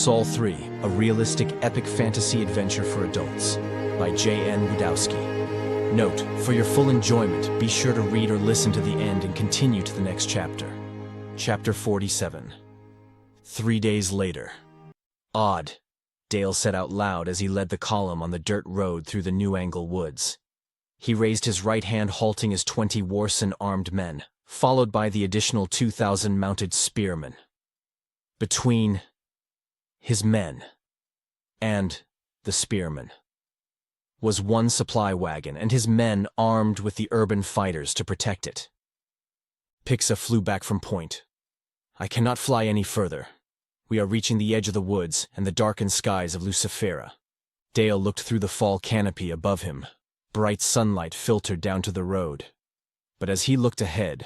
Saul 3, a realistic epic fantasy adventure for adults, by Wdowski. Note, for your full enjoyment, be sure to read or listen to the end and continue to the next chapter. Chapter 47. 3 days later. Odd, Dale said out loud as he led the column on the dirt road through the New Angle woods. He raised his right hand, halting his 20 Warson-armed men, followed by the additional 2,000 mounted spearmen. Between his men and the spearmen was one supply wagon, and his men armed with the urban fighters to protect it. Pixa flew back from point. I cannot fly any further. We are reaching the edge of the woods and the darkened skies of Lucifera. Dale looked through the fall canopy above him. Bright sunlight filtered down to the road. But as he looked ahead,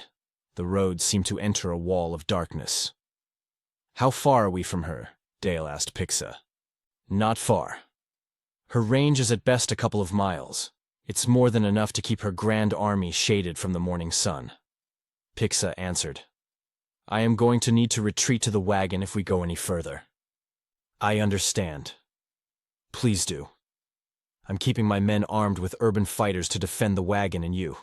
the road seemed to enter a wall of darkness. How far are we from her? Dale asked Pixa. Not far. Her range is at best a couple of miles. It's more than enough to keep her grand army shaded from the morning sun. Pixa answered. I am going to need to retreat to the wagon if we go any further. I understand. Please do. I'm keeping my men armed with urban fighters to defend the wagon and you.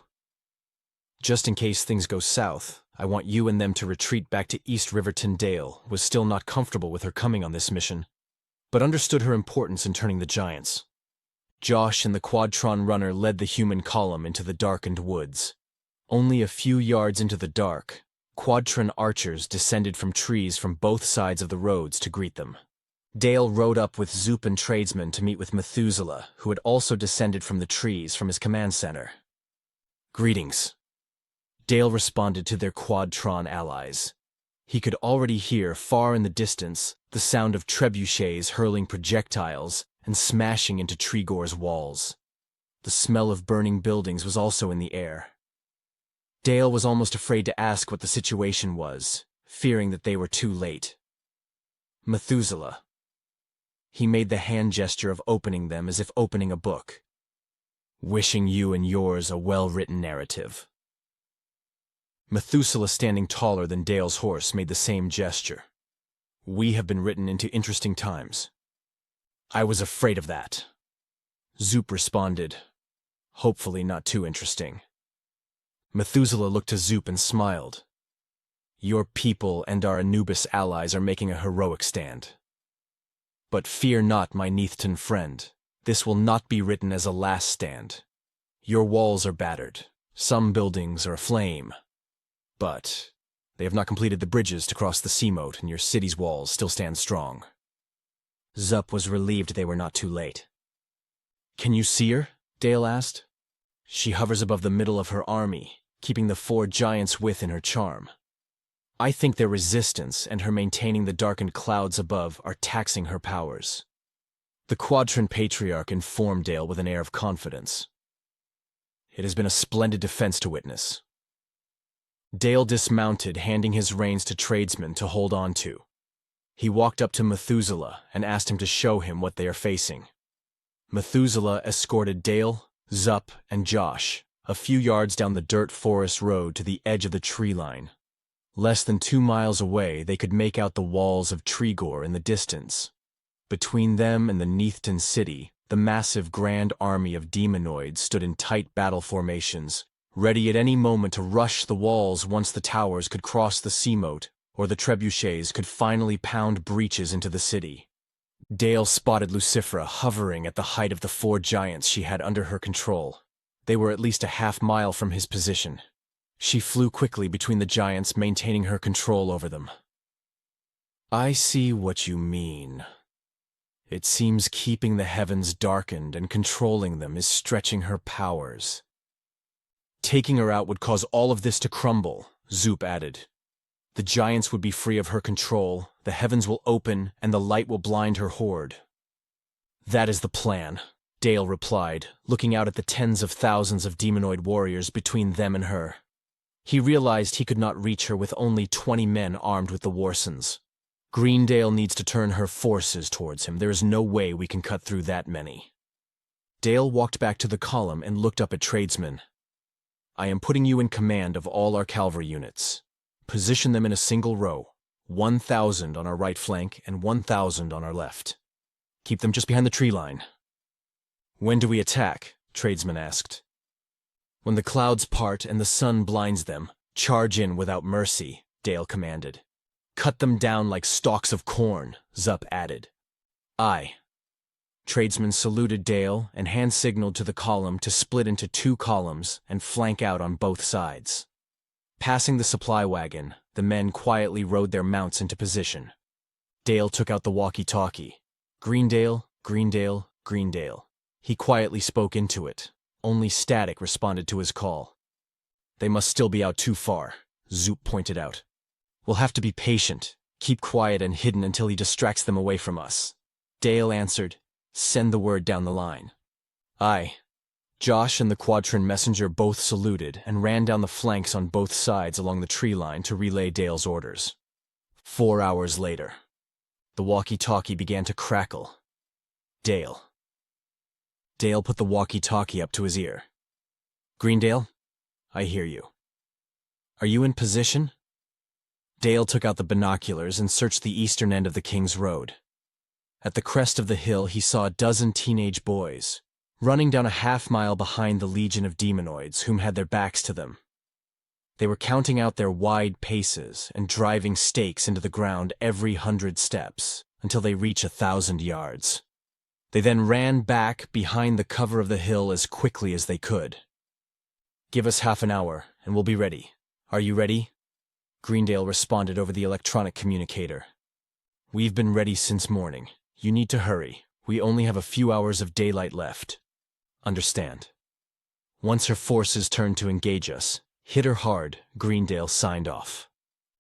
Just in case things go south, I want you and them to retreat back to East Riverton. Dale was still not comfortable with her coming on this mission, but understood her importance in turning the giants. Josh and the Quadtron runner led the human column into the darkened woods. Only a few yards into the dark, Quadtron archers descended from trees from both sides of the roads to greet them. Dale rode up with Zoop and tradesmen to meet with Methuselah, who had also descended from the trees from his command center. Greetings. Dale responded to their Quadtron allies. He could already hear, far in the distance, the sound of trebuchets hurling projectiles and smashing into Tregor's walls. The smell of burning buildings was also in the air. Dale was almost afraid to ask what the situation was, fearing that they were too late. Methuselah. He made the hand gesture of opening them as if opening a book. Wishing you and yours a well-written narrative. Methuselah, standing taller than Dale's horse, made the same gesture. We have been written into interesting times. I was afraid of that. Zoop responded, hopefully not too interesting. Methuselah looked to Zoop and smiled. Your people and our Anubis allies are making a heroic stand. But fear not, my Neetthton friend. This will not be written as a last stand. Your walls are battered. Some buildings are aflame. But they have not completed the bridges to cross the sea moat, and your city's walls still stand strong. Zup was relieved they were not too late. Can you see her? Dale asked. She hovers above the middle of her army, keeping the 4 giants within her charm. I think their resistance and her maintaining the darkened clouds above are taxing her powers. The Quadtron patriarch informed Dale with an air of confidence. It has been a splendid defense to witness. Dale dismounted, handing his reins to tradesmen to hold on to. He walked up to Methuselah and asked him to show him what they are facing. Methuselah escorted Dale, Zup, and Josh a few yards down the dirt forest road to the edge of the tree line. Less than 2 miles away, they could make out the walls of Tregor in the distance. Between them and the Neetthton city, the massive grand army of demonoids stood in tight battle formations, ready at any moment to rush the walls once the towers could cross the sea moat, or the trebuchets could finally pound breaches into the city. Dale spotted Lucifera hovering at the height of the 4 giants she had under her control. They were at least a half-mile from his position. She flew quickly between the giants, maintaining her control over them. I see what you mean. It seems keeping the heavens darkened and controlling them is stretching her powers. Taking her out would cause all of this to crumble, Zoop added. The giants would be free of her control, the heavens will open, and the light will blind her horde. That is the plan, Dale replied, looking out at the tens of thousands of demonoid warriors between them and her. He realized he could not reach her with only 20 men armed with the Warsons. Greendale needs to turn her forces towards him. There is no way we can cut through that many. Dale walked back to the column and looked up at tradesmen. I am putting you in command of all our cavalry units. Position them in a single row, 1,000 on our right flank and 1,000 on our left. Keep them just behind the tree line. When do we attack? Tradesman asked. When the clouds part and the sun blinds them, charge in without mercy, Dale commanded. Cut them down like stalks of corn, Zup added. Aye. Tradesman saluted Dale and hand-signaled to the column to split into 2 columns and flank out on both sides. Passing the supply wagon, the men quietly rode their mounts into position. Dale took out the walkie-talkie. Greendale, Greendale, Greendale. He quietly spoke into it. Only static responded to his call. They must still be out too far, Zoop pointed out. We'll have to be patient, keep quiet and hidden until he distracts them away from us. Dale answered, Send the word down the line. Aye. Josh and the Quadtron messenger both saluted and ran down the flanks on both sides along the tree line to relay Dale's orders. 4 hours later, the walkie-talkie began to crackle. Dale. Dale put the walkie-talkie up to his ear. Greendale, I hear you. Are you in position? Dale took out the binoculars and searched the eastern end of the King's Road. At the crest of the hill, he saw a dozen teenage boys, running down a half-mile behind the legion of demonoids whom had their backs to them. They were counting out their wide paces and driving stakes into the ground every 100 steps until they reach 1,000 yards. They then ran back behind the cover of the hill as quickly as they could. Give us half an hour, and we'll be ready. Are you ready? Greendale responded over the electronic communicator. We've been ready since morning. You need to hurry. We only have a few hours of daylight left. Understand. Once her forces turned to engage us, hit her hard, Greendale signed off.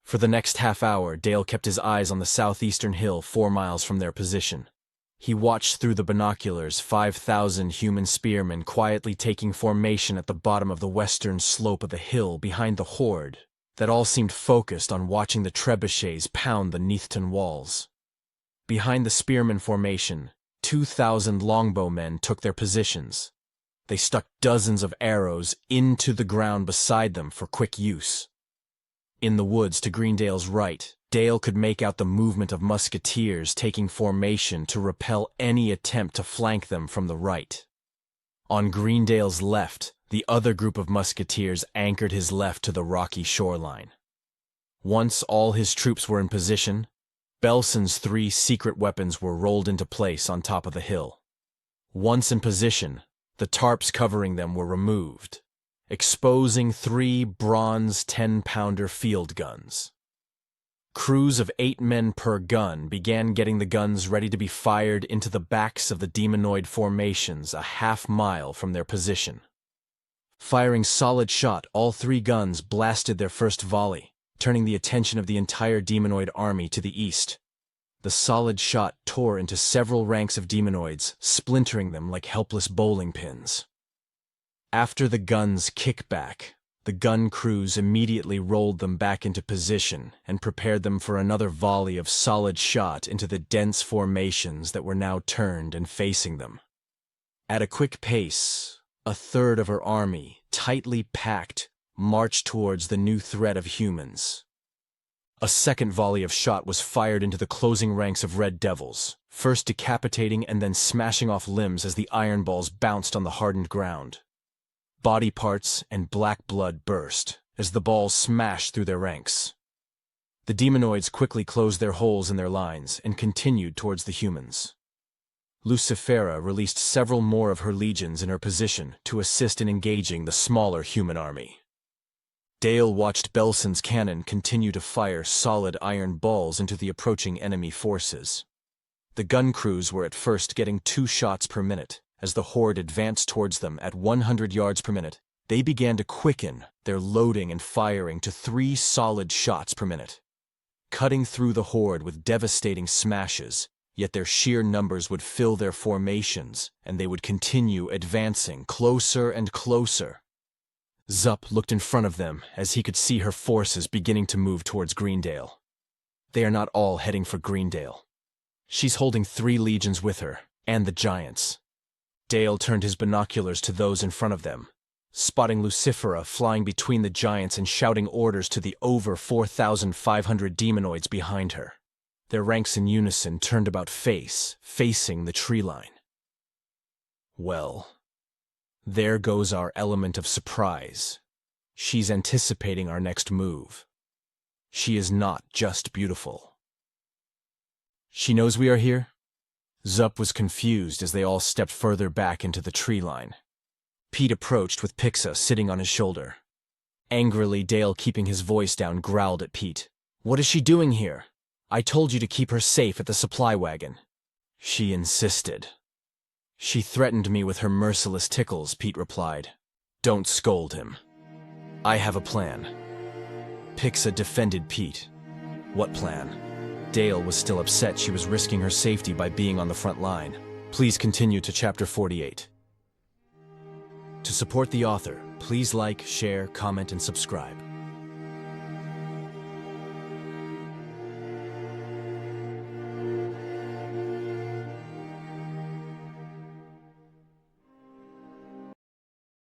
For the next half hour, Dale kept his eyes on the southeastern hill 4 miles from their position. He watched through the binoculars 5,000 human spearmen quietly taking formation at the bottom of the western slope of the hill behind the horde that all seemed focused on watching the trebuchets pound the Neethton walls. Behind the spearman formation, 2,000 longbowmen took their positions. They stuck dozens of arrows into the ground beside them for quick use. In the woods to Greendale's right, Dale could make out the movement of musketeers taking formation to repel any attempt to flank them from the right. On Greendale's left, the other group of musketeers anchored his left to the rocky shoreline. Once all his troops were in position, Belson's 3 secret weapons were rolled into place on top of the hill. Once in position, the tarps covering them were removed, exposing 3 bronze 10-pounder field guns. Crews of 8 men per gun began getting the guns ready to be fired into the backs of the demonoid formations a half-mile from their position. Firing solid shot, all 3 guns blasted their first volley, turning the attention of the entire demonoid army to the east. The solid shot tore into several ranks of demonoids, splintering them like helpless bowling pins. After the guns' kickback, the gun crews immediately rolled them back into position and prepared them for another volley of solid shot into the dense formations that were now turned and facing them. At a quick pace, a third of her army, tightly packed, marched towards the new threat of humans. A second volley of shot was fired into the closing ranks of Red Devils, first decapitating and then smashing off limbs as the iron balls bounced on the hardened ground. Body parts and black blood burst as the balls smashed through their ranks. The demonoids quickly closed their holes in their lines and continued towards the humans. Lucifera released several more of her legions in her position to assist in engaging the smaller human army. Dale watched Belson's cannon continue to fire solid iron balls into the approaching enemy forces. The gun crews were at first getting 2 shots per minute. As the horde advanced towards them at 100 yards per minute, they began to quicken their loading and firing to 3 solid shots per minute, cutting through the horde with devastating smashes, yet their sheer numbers would fill their formations, and they would continue advancing closer and closer. Zup looked in front of them as he could see her forces beginning to move towards Greendale. They are not all heading for Greendale. She's holding 3 legions with her, and the giants. Dale turned his binoculars to those in front of them. spotting Lucifera flying between the giants and shouting orders to the over 4,500 demonoids behind her. Their ranks in unison turned about facing the tree line. Well, there goes our element of surprise. She's anticipating our next move. She is not just beautiful. She knows we are here? Zup was confused as they all stepped further back into the tree line. Pete approached with Pixa sitting on his shoulder. Angrily, Dale, keeping his voice down, growled at Pete. "What is she doing here? I told you to keep her safe at the supply wagon." "She insisted." "She threatened me with her merciless tickles," Pete replied. "Don't scold him. I have a plan." Pixa defended Pete. "What plan?" Dale was still upset she was risking her safety by being on the front line. Please continue to Chapter 48. To support the author, please like, share, comment, and subscribe.